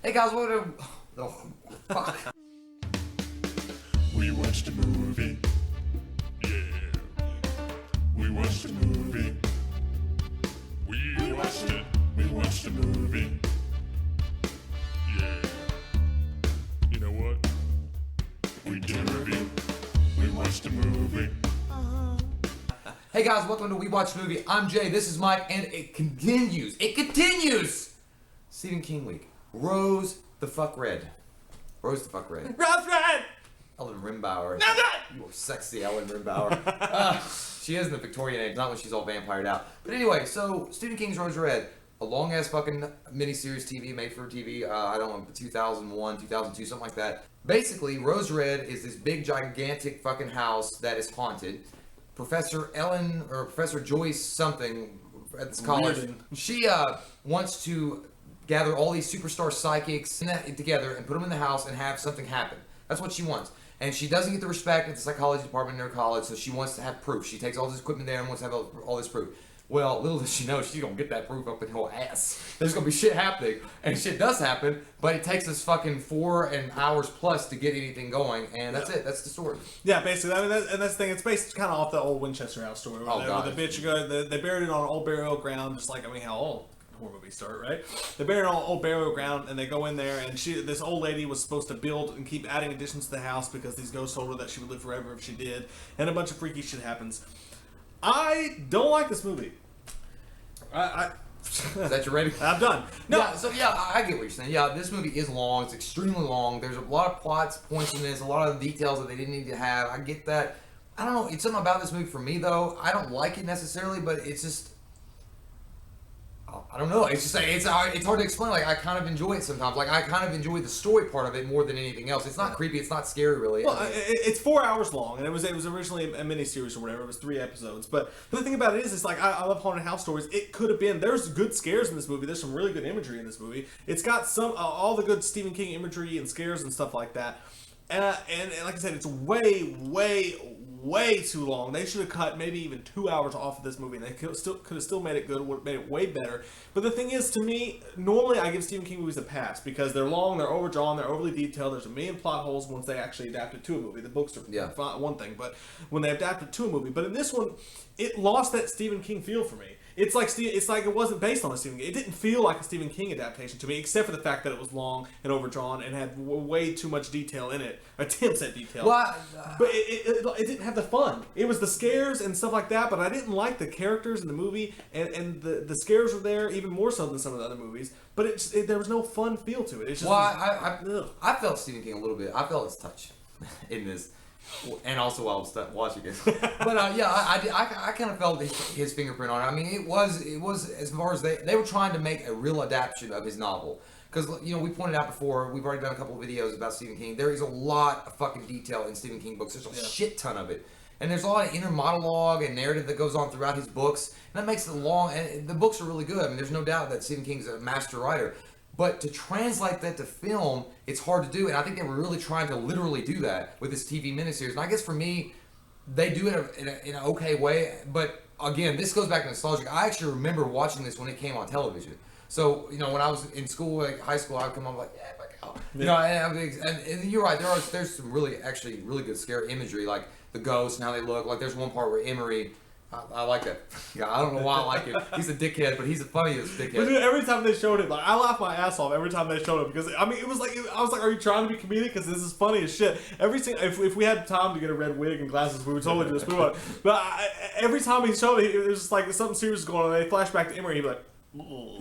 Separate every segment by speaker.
Speaker 1: Hey guys, welcome to... Oh, fuck.
Speaker 2: We watched a movie. Yeah. We watched a movie. We watched it. We watched a movie. Yeah. You know what? We did a review. We watched a movie.
Speaker 1: Hey guys, welcome to We Watch Movie. I'm Jay, this is Mike, and it continues. It continues! Stephen King week. Rose the fuck red. Rose the fuck red.
Speaker 3: Rose red!
Speaker 1: Ellen Rimbauer.
Speaker 3: No, no!
Speaker 1: You are sexy, Ellen Rimbauer. She is in the Victorian age, not when she's all vampired out. But anyway, so Stephen King's Rose Red, a long ass fucking miniseries TV, made for TV, I don't know, 2001, 2002, something like that. Basically, Rose Red is this big, gigantic fucking house that is haunted. Professor Joyce something at this college, she wants to gather all these superstar psychics together and put them in the house and have something happen. That's what she wants. And she doesn't get the respect at the psychology department in her college, so she wants to have proof. She takes all this equipment there and wants to have all this proof. Well, little does she know, she's gonna get that proof up in her ass. There's gonna be shit happening, and shit does happen, but it takes us fucking 4 hours plus to get anything going, and that's it. That's the story.
Speaker 3: Yeah, basically. I mean, that's the thing. It's based kind of off the old Winchester House story. Where the bitch, they buried it on an old burial ground, just like, I mean, how all horror movies start, right? They buried it on an old burial ground, and they go in there, and this old lady was supposed to build and keep adding additions to the house because these ghosts told her that she would live forever if she did, and a bunch of freaky shit happens. I don't like this movie.
Speaker 1: Is that your rating?
Speaker 3: I'm done. No.
Speaker 1: Yeah, I get what you're saying. Yeah, this movie is long. It's extremely long. There's a lot of plots, points in this, a lot of details that they didn't need to have. I get that. I don't know. It's something about this movie for me, though. I don't like it necessarily, but it's just... I don't know. It's just it's hard to explain. Like, I kind of enjoy it sometimes. Like, I kind of enjoy the story part of it more than anything else. It's not creepy. It's not scary, really.
Speaker 3: Well, it's 4 hours long, and it was originally a miniseries or whatever. It was 3 episodes. But the thing about it is, it's like, I love haunted house stories. It could have been. There's good scares in this movie. There's some really good imagery in this movie. It's got some all the good Stephen King imagery and scares and stuff like that. And like I said, it's way too long. They should have cut maybe even 2 hours off of this movie, and they could have still made it good, would have made it way better. But the thing is, to me, normally I give Stephen King movies a pass because they're long, they're overdrawn, they're overly detailed. There's a million plot holes once they actually adapt it to a movie. The books are one thing, but when they adapt it to a movie. But in this one, it lost that Stephen King feel for me. It's like it wasn't based on a Stephen King. It didn't feel like a Stephen King adaptation to me, except for the fact that it was long and overdrawn and had way too much detail in it. Attempts at detail. But it didn't have the fun. It was the scares and stuff like that, but I didn't like the characters in the movie, and the scares were there even more so than some of the other movies. But there was no fun feel to it. It's just,
Speaker 1: I felt Stephen King a little bit. I felt his touch in this. And also while I was watching it, but I kind of felt his fingerprint on it. I mean, it was as far as they were trying to make a real adaptation of his novel, because we pointed out before, we've already done a couple of videos about Stephen King. There is a lot of fucking detail in Stephen King books. There's a shit ton of it, and there's a lot of inner monologue and narrative that goes on throughout his books, and that makes it long. And the books are really good. I mean, there's no doubt that Stephen King's a master writer. But to translate that to film, it's hard to do. And I think they were really trying to literally do that with this TV miniseries. And I guess for me, they do it in an okay way. But again, this goes back to nostalgia. I actually remember watching this when it came on television. So, when I was in school, like high school, I'd come on like, and you're right. There's some really good scary imagery, like the ghosts and how they look. Like there's one part where Emery... I like that. Yeah, I don't know why I like him. He's a dickhead, but he's the funniest dickhead.
Speaker 3: But dude, every time they showed it, like I laughed my ass off every time they showed it because I mean I was like, are you trying to be comedic? Because this is funny as shit. If we had time to get a red wig and glasses, we would totally do this. But every time he showed it, it was just like something serious was going on. And they flash back to Emery, he'd be like.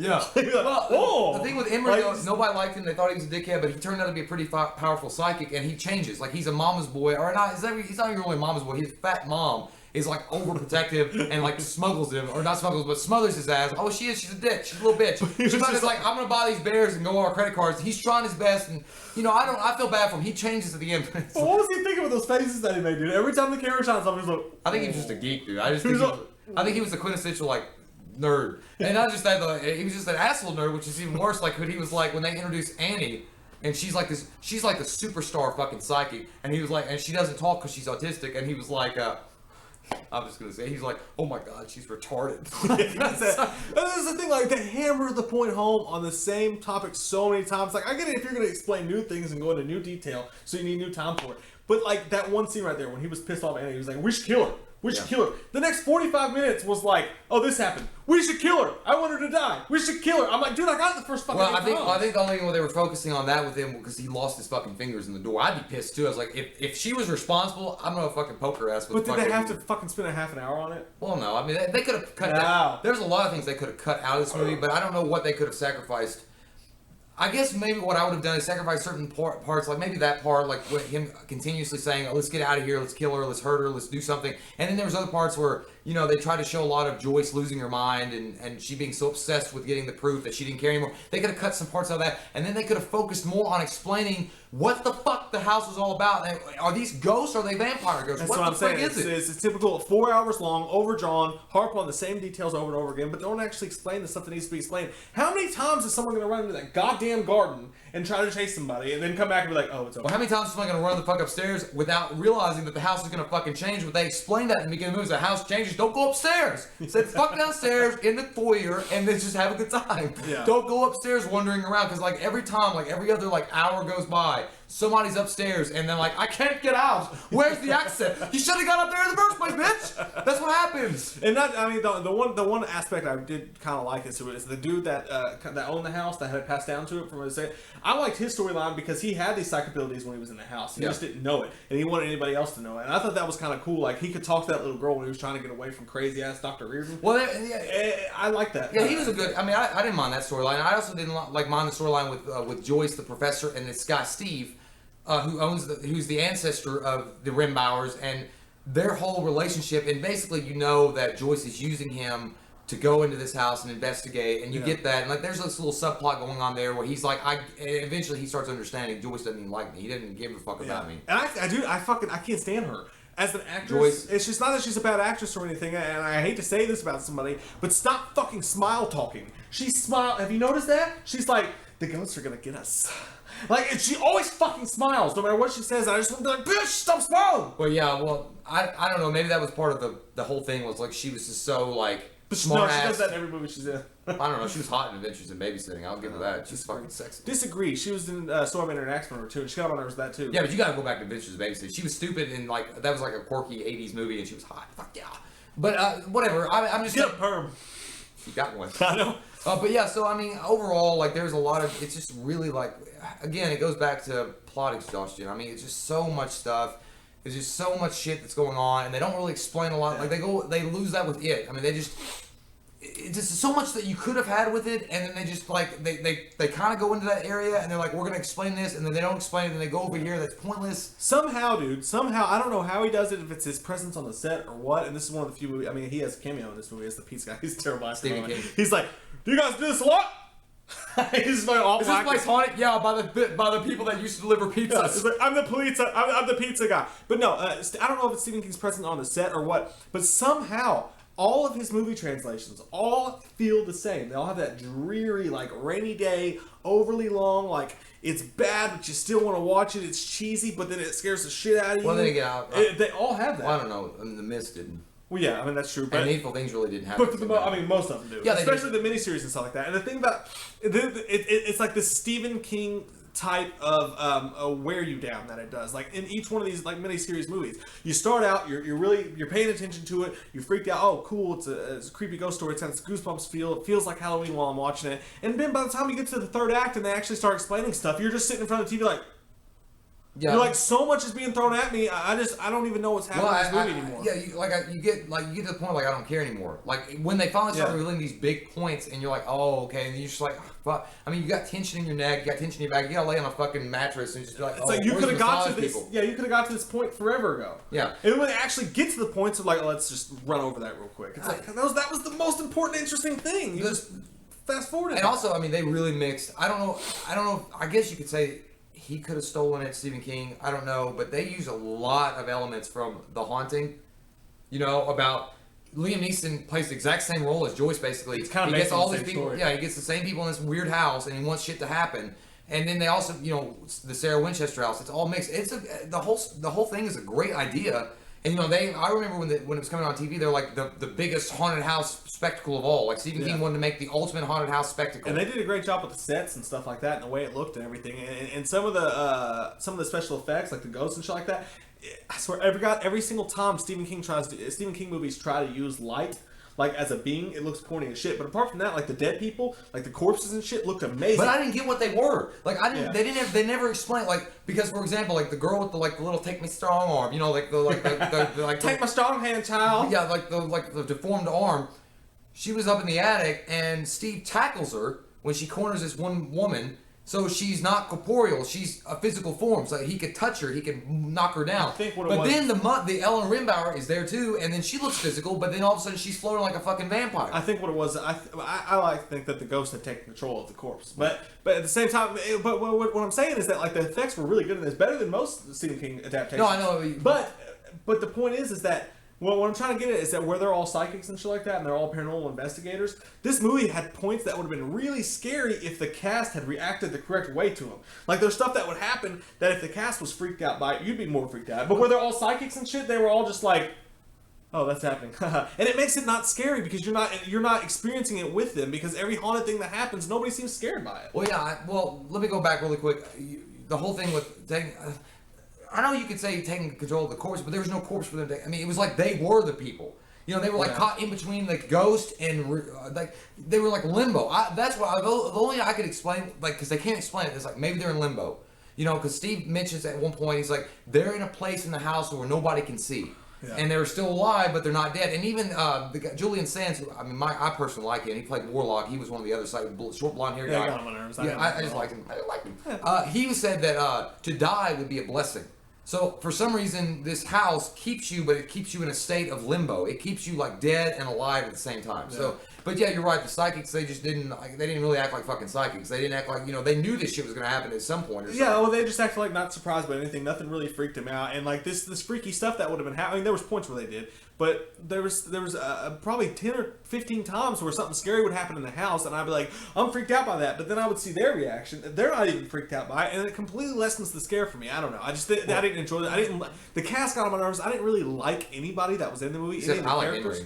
Speaker 1: Yeah. The thing with Emery, nobody liked him. They thought he was a dickhead, but he turned out to be a pretty powerful psychic, and he changes. Like he's a mama's boy, or not? He's not even really a mama's boy. His fat mom is like overprotective and like smothers him, or not smuggles, but smothers his ass. Oh, she's a dick. She's a little bitch. She's like, I'm gonna buy these bears and go on our credit cards. He's trying his best, and I feel bad for him. He changes at the end.
Speaker 3: Well, what was he thinking with those faces that he made, dude? Every time the camera shot something, he's like,
Speaker 1: I think he was just a geek, dude. I think he was the quintessential like nerd, and not just that. He was just an asshole nerd, which is even worse. Like when he was like when they introduced Annie. And she's like the superstar fucking psychic, and he was like, and she doesn't talk because she's autistic, and he was like, I'm just gonna say he's like, oh my god, she's retarded.
Speaker 3: This is the thing, like they hammer the point home on the same topic so many times. Like I get it if you're gonna explain new things and go into new detail, so you need new time for it. But like that one scene right there when he was pissed off at Annie, he was like, "We should kill her. We should kill her." The next 45 minutes was like, "Oh, this happened. We should kill her. I want her to die. We should kill her." I'm like, dude, I got it the first fucking
Speaker 1: Well, I
Speaker 3: times.
Speaker 1: think the only thing they were focusing on that with him because he lost his fucking fingers in the door. I'd be pissed too. I was like, if she was responsible, I'm gonna fucking poke her ass with.
Speaker 3: But did they have to fucking spend a half an hour on it?
Speaker 1: Well, no. I mean, they could have cut.
Speaker 3: No.
Speaker 1: There's a lot of things they could have cut out of this movie, but I don't know what they could have sacrificed. I guess maybe what I would have done is sacrifice certain parts, like maybe that part, like with him continuously saying, oh, let's get out of here, let's kill her, let's hurt her, let's do something. And then there was other parts where, you know, they tried to show a lot of Joyce losing her mind and she being so obsessed with getting the proof that she didn't care anymore. They could have cut some parts out of that, and then they could have focused more on explaining what the fuck the house was all about. Are these ghosts or are they vampire ghosts?
Speaker 3: That's
Speaker 1: what
Speaker 3: what
Speaker 1: the
Speaker 3: I'm saying.
Speaker 1: fuck is it?
Speaker 3: It's typical 4 hours long, overdrawn, harp on the same details over and over again, but don't actually explain the stuff that needs to be explained. How many times is someone going to run into that goddamn garden and try to chase somebody and then come back and be like, oh, it's over?
Speaker 1: Well, how many times is someone going to run the fuck upstairs without realizing that the house is going to fucking change? But they explain that in the beginning of the movie. The house changes. Don't go upstairs. Sit fuck downstairs in the foyer and then just have a good time.
Speaker 3: Yeah.
Speaker 1: Don't go upstairs wandering around because like every time, like every other like hour goes by, somebody's upstairs and then like, I can't get out. Where's the exit? You should have got up there in the first place, bitch. That's what happens.
Speaker 3: And that, I mean, the one aspect I did kind of like is the dude that owned the house that had it passed down to it from what I said. I liked his storyline because he had these psych abilities when he was in the house. He just didn't know it, and he wanted anybody else to know it. And I thought that was kind of cool. Like he could talk to that little girl when he was trying to get away from crazy ass Dr. Reardon.
Speaker 1: Well,
Speaker 3: I like that.
Speaker 1: yeah, he was a good. I mean, I didn't mind that storyline. I also didn't like mind the storyline with Joyce, the professor, and this guy Steve, who's the ancestor of the Rimbauers, and their whole relationship. And basically, you know that Joyce is using him to go into this house and investigate, and you get that. And like, there's this little subplot going on there where he's like, eventually he starts understanding Joyce doesn't even like me. He doesn't give a fuck about me.
Speaker 3: And I can't stand her. As an actress,
Speaker 1: Joyce.
Speaker 3: It's just not that she's a bad actress or anything, and I hate to say this about somebody, but stop fucking smile talking. She smile. Have you noticed that? She's like, the ghosts are gonna get us. Like, and she always fucking smiles, no matter what she says. I just want to be like, bitch, stop smiling.
Speaker 1: Well, yeah, well, I don't know. Maybe that was part of the whole thing was like she was just so like smart
Speaker 3: No, she
Speaker 1: ass.
Speaker 3: does that in every movie she's in.
Speaker 1: I don't know. She was hot in Adventures in Babysitting. I'll give her that. She's fucking sexy.
Speaker 3: Disagree. She was in Stormman and Axe Number 2, and she got on nerves with that too.
Speaker 1: Yeah, but you gotta go back to Adventures in Babysitting. She was stupid and like that was like a quirky '80s movie, and she was hot. Fuck yeah. But whatever. I'm just
Speaker 3: Get a perm.
Speaker 1: You got one.
Speaker 3: I know.
Speaker 1: But yeah, so I mean, overall, like there's a lot of. It's just really like, again, it goes back to plot exhaustion. I mean, it's just so much stuff. There's just so much shit that's going on, and they don't really explain a lot. Like they lose that with it. I mean, it's just so much that you could have had with it, and then they just like they kind of go into that area, and they're like, we're gonna explain this, and then they don't explain it, and they go over here. That's pointless.
Speaker 3: Somehow, dude. Somehow, I don't know how he does it. If it's his presence on the set or what. And this is one of the few movies. I mean, he has a cameo in this movie as the pizza guy. He's terrible.
Speaker 1: Stephen King.
Speaker 3: He's like, do you guys do this a lot? He's like, all
Speaker 1: Is this
Speaker 3: black.
Speaker 1: place haunted? Yeah, by the people that used to deliver
Speaker 3: Yeah,
Speaker 1: pizzas.
Speaker 3: it's like, I'm the pizza guy. But no, I don't know if it's Stephen King's presence on the set or what. But somehow, all of his movie translations all feel the same. They all have that dreary, like rainy day, overly long, like it's bad, but you still want to watch it. It's cheesy, but then it scares the shit out of you.
Speaker 1: Well, then again,
Speaker 3: They all have that.
Speaker 1: Well, I don't know. I mean, The Mist didn't.
Speaker 3: Well, yeah, I mean that's true. But
Speaker 1: And Needful Things really didn't have.
Speaker 3: But for the most of them do.
Speaker 1: Yeah, they
Speaker 3: especially the miniseries and stuff like that. And the thing about it's like this Stephen King type of wear you down that it does. Like in each one of these like miniseries movies, you start out, you're paying attention to it. You freaked out. Oh, cool! It's a creepy ghost story. It's got this goosebumps feel. It feels like Halloween while I'm watching it. And then by the time you get to the third act and they actually start explaining stuff, you're just sitting in front of the TV like. Yeah. You're like, so much is being thrown at me. I don't even know what's happening in this movie anymore.
Speaker 1: Yeah, you get to the point like I don't care anymore. Like when they finally start revealing these big points, and you're like, oh, okay, and you're just like, fuck. I mean, you got tension in your neck, you got tension in your back, you gotta lay on a fucking mattress and just be like,
Speaker 3: it's like you could have got to this. Yeah, you could have got to this point forever ago.
Speaker 1: Yeah.
Speaker 3: And when they actually get to the points of like, oh, let's just run over that real quick. It's like that was the most important, interesting thing. You just fast forward.
Speaker 1: And also, I mean, they really mixed. I don't know. I guess you could say. He could have stolen it, Stephen King. I don't know, but they use a lot of elements from The Haunting. You know, about Liam Neeson plays the exact same role as Joyce. Basically,
Speaker 3: it's kind of
Speaker 1: he gets all these
Speaker 3: same
Speaker 1: people.
Speaker 3: story.
Speaker 1: Yeah, he gets the same people in this weird house, and he wants shit to happen. And then they also, you know, the Sarah Winchester house. It's all mixed. The whole thing is a great idea. And I remember when it was coming on TV, they're like the biggest haunted house spectacle of all. Like Stephen King wanted to make the ultimate haunted house spectacle.
Speaker 3: And they did a great job with the sets and stuff like that, and the way it looked and everything. And some of the special effects, like the ghosts and shit like that. I swear, every single time Stephen King movies try to use light. Like, as a being, it looks corny as shit. But apart from that, like, the dead people, like, the corpses and shit looked amazing.
Speaker 1: But I didn't get what they were. Like, they never explained, like, because, for example, like, the girl with the little take me strong arm, you know,
Speaker 3: take my strong hand, child.
Speaker 1: Yeah, the deformed arm. She was up in the attic, and Steve tackles her when she corners this one woman. So she's not corporeal; she's a physical form. So he could touch her, he could knock her down. Then the Ellen Rimbauer is there too, and then she looks physical. But then all of a sudden she's floating like a fucking vampire.
Speaker 3: I think what it was, I like to think that the ghost had taken control of the corpse. But at the same time, what I'm saying is that like the effects were really good in this, better than most Stephen King adaptations.
Speaker 1: No, I know.
Speaker 3: But the point is that. Well, what I'm trying to get at is that where they're all psychics and shit like that, and they're all paranormal investigators, this movie had points that would have been really scary if the cast had reacted the correct way to them. Like, there's stuff that would happen that if the cast was freaked out by it, you'd be more freaked out. But where they're all psychics and shit, they were all just like, oh, that's happening. And it makes it not scary because you're not experiencing it with them, because every haunted thing that happens, nobody seems scared by it.
Speaker 1: Well, yeah. Let me go back really quick. The whole thing with taking... I know you could say taking control of the corpse, but there was no corpse for them to... I mean, it was like they were the people. You know, they were like caught in between the ghost and like they were like limbo. That's why the only I could explain, like, because they can't explain it. It's like maybe they're in limbo. You know, because Steve mentions at one point, he's like, they're in a place in the house where nobody can see. Yeah. And they're still alive, but they're not dead. And even the guy, Julian Sands, who, I personally like him. He played Warlock. He was one of the other side, short blonde hair guy.
Speaker 3: I got him on nerves.
Speaker 1: I just liked him. I liked him. He said that to die would be a blessing. So for some reason, this house keeps you, but it keeps you in a state of limbo. It keeps you like dead and alive at the same time. Yeah. So, but yeah, you're right. The psychics, they just didn't. They didn't really act like fucking psychics. They didn't act like, you know, they knew this shit was gonna happen at some point. Or something.
Speaker 3: Yeah, well, they just acted like not surprised by anything. Nothing really freaked them out. And like this freaky stuff that would have been happening. There was points where they did, but there was probably 10 or 15 times where something scary would happen in the house, and I'd be like, I'm freaked out by that. But then I would see their reaction. They're not even freaked out by it, and it completely lessens the scare for me. I don't know. I didn't enjoy it. The cast got on my nerves. I didn't really like anybody that was in the movie. Any of the characters.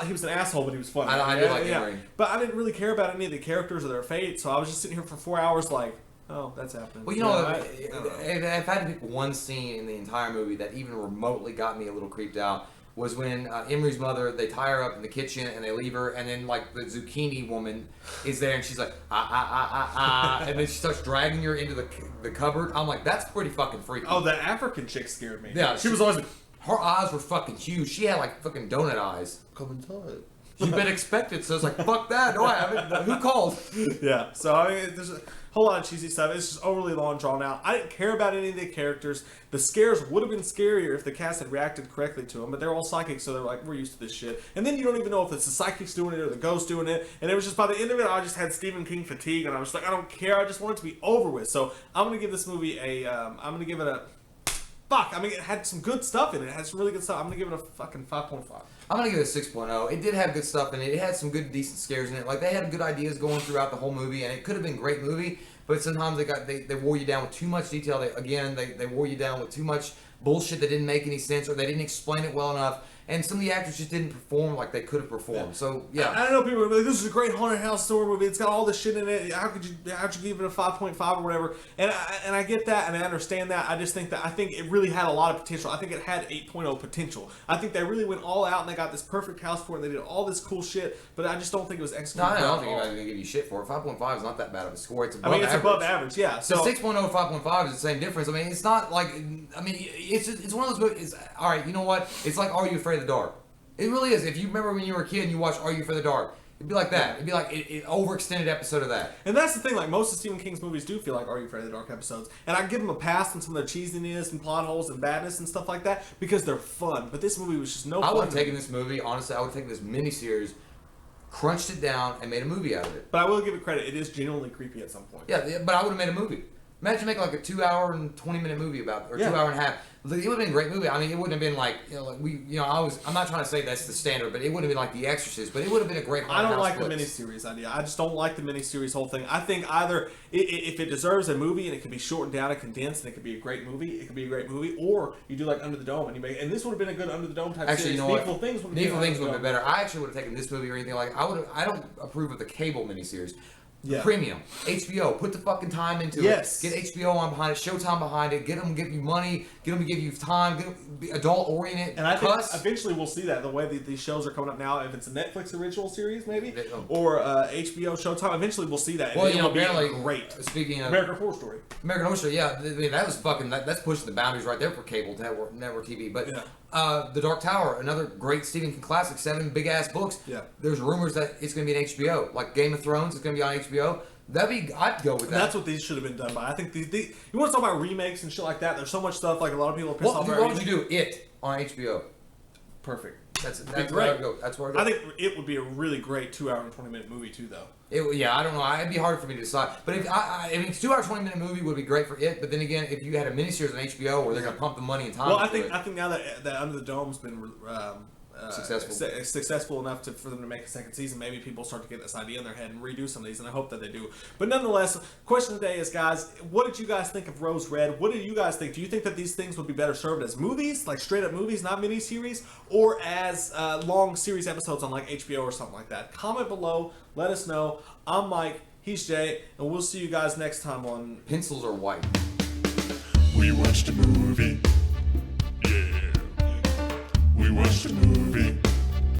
Speaker 3: He was an asshole, but he was funny.
Speaker 1: I do like Henry.
Speaker 3: But I didn't really care about any of the characters or their fate, so I was just sitting here for 4 hours like, oh, that's happening.
Speaker 1: Well, you know, if I had to pick one scene in the entire movie that even remotely got me a little creeped out was when Emery's mother, they tie her up in the kitchen and they leave her, and then like the zucchini woman is there and she's like, and then she starts dragging her into the cupboard. I'm like, that's pretty fucking freaky.
Speaker 3: Oh, that African chick scared me.
Speaker 1: Yeah,
Speaker 3: she was always like,
Speaker 1: her eyes were fucking huge. She had like fucking donut eyes.
Speaker 3: Come inside.
Speaker 1: You've been expected, so it's like, fuck that. No, I haven't. Who called?
Speaker 3: Yeah, so I mean, there's a whole lot of cheesy stuff. It's just overly long, drawn out. I didn't care about any of the characters. The scares would have been scarier if the cast had reacted correctly to them, but they're all psychics, so they're like, we're used to this shit. And then you don't even know if it's the psychics doing it or the ghost doing it. And it was just, by the end of it, I just had Stephen King fatigue, and I was like, I don't care. I just want it to be over with. So I'm going to give this movie I'm going to give it a... Fuck, I mean, it had some good stuff in it. It had some really good stuff. I'm going to give it a fucking 5.5.
Speaker 1: I'm going to give it a 6.0. It did have good stuff in it. It had some good, decent scares in it. Like, they had good ideas going throughout the whole movie, and it could have been a great movie, but sometimes they wore you down with too much detail. They wore you down with too much bullshit that didn't make any sense, or they didn't explain it well enough. And some of the actors just didn't perform like they could have performed. Yeah. So, yeah.
Speaker 3: I know people are like, this is a great haunted house story movie. It's got all this shit in it. How'd you give it a 5.5 or whatever? And I get that, and I understand that. I just think it really had a lot of potential. I think it had 8.0 potential. I think they really went all out, and they got this perfect house for it, and they did all this cool shit, but I just don't think it was executed.
Speaker 1: No, I don't think anybody's going to give you shit for it. 5.5 is not that bad of a score. It's above
Speaker 3: average.
Speaker 1: It's
Speaker 3: above average, yeah.
Speaker 1: So 6.0 and 5.5 is the same difference. I mean, it's not like, it's one of those movies. All right, you know what? It's like Are You Afraid of the Dark? It really is. If you remember when you were a kid and you watched Are You Afraid of the Dark, it'd be like that. It'd be like an overextended episode of that.
Speaker 3: And that's the thing. Like, most of Stephen King's movies do feel like Are You Afraid of the Dark episodes. And I give them a pass on some of their cheesiness and plot holes and badness and stuff like that because they're fun. But this movie was just no fun.
Speaker 1: I would have taken this movie, honestly, I would have taken this miniseries, crunched it down, and made a movie out of it.
Speaker 3: But I will give it credit. It is genuinely creepy at some point.
Speaker 1: Yeah, but I would have made a movie. Imagine making like a 2 hour and 20-minute movie about, or 2 hour and a half. It would have been a great movie. I mean, it wouldn't have been like, I'm not trying to say that's the standard, but it wouldn't have been like The Exorcist, but it would have been a great
Speaker 3: I don't
Speaker 1: House
Speaker 3: like
Speaker 1: flicks.
Speaker 3: the miniseries idea. I just don't like the miniseries whole thing. I think either if it deserves a movie and it can be shortened down and condensed and it could be a great movie, it could be a great movie. Or you do like Under the Dome and you make, and this would have been a good Under the Dome type
Speaker 1: Actually,
Speaker 3: series.
Speaker 1: you know what?
Speaker 3: Needful Things would have
Speaker 1: Needful Things would have been better. I actually would have taken this movie or anything like. I don't approve of the cable miniseries.
Speaker 3: Yeah.
Speaker 1: Premium, HBO, put the fucking time into
Speaker 3: Yes.
Speaker 1: it. Get HBO on behind it, Showtime behind it. Get them to give you money. Get them to give you time. Be adult oriented.
Speaker 3: And I think eventually we'll see that the way that these shows are coming up now. If it's a Netflix original series, maybe, or HBO Showtime, eventually we'll see that. And
Speaker 1: well,
Speaker 3: it'll
Speaker 1: apparently,
Speaker 3: be great.
Speaker 1: Speaking of
Speaker 3: American Horror Story,
Speaker 1: American Horror Story, yeah, I mean, that was fucking. That's pushing the boundaries right there for cable network TV. But The Dark Tower, another great Stephen King classic, 7 big ass books.
Speaker 3: Yeah.
Speaker 1: There's rumors that it's going to be an HBO, like Game of Thrones. It's going to be on HBO. I'd go with that.
Speaker 3: That's what these should have been done by. I think you want to talk about remakes and shit like that. There's so much stuff like a lot of people are pissed off about.
Speaker 1: What would you do? It on HBO.
Speaker 3: Perfect.
Speaker 1: That's
Speaker 3: great.
Speaker 1: where I go. That's where I go.
Speaker 3: I think it would be a really great 2 hour and 20-minute movie too, though.
Speaker 1: I don't know. It'd be hard for me to decide. But if I mean, 2 hour 20-minute movie would be great for it. But then again, if you had a miniseries on HBO where they're gonna pump the money and time.
Speaker 3: Well, I think now that Under the Dome's been successful enough for them to make a second season, maybe people start to get this idea in their head and redo some of these, and I hope that they do. But nonetheless, question today is, guys, what did you guys think of Rose Red? What do you guys think? Do you think that these things would be better served as movies, like straight up movies, not miniseries, or as long series episodes on like HBO or something like that? Comment below. Let us know. I'm Mike. He's Jay, and we'll see you guys next time on
Speaker 1: Pencils Are White.
Speaker 2: We watched a movie. Yeah. We watched a movie.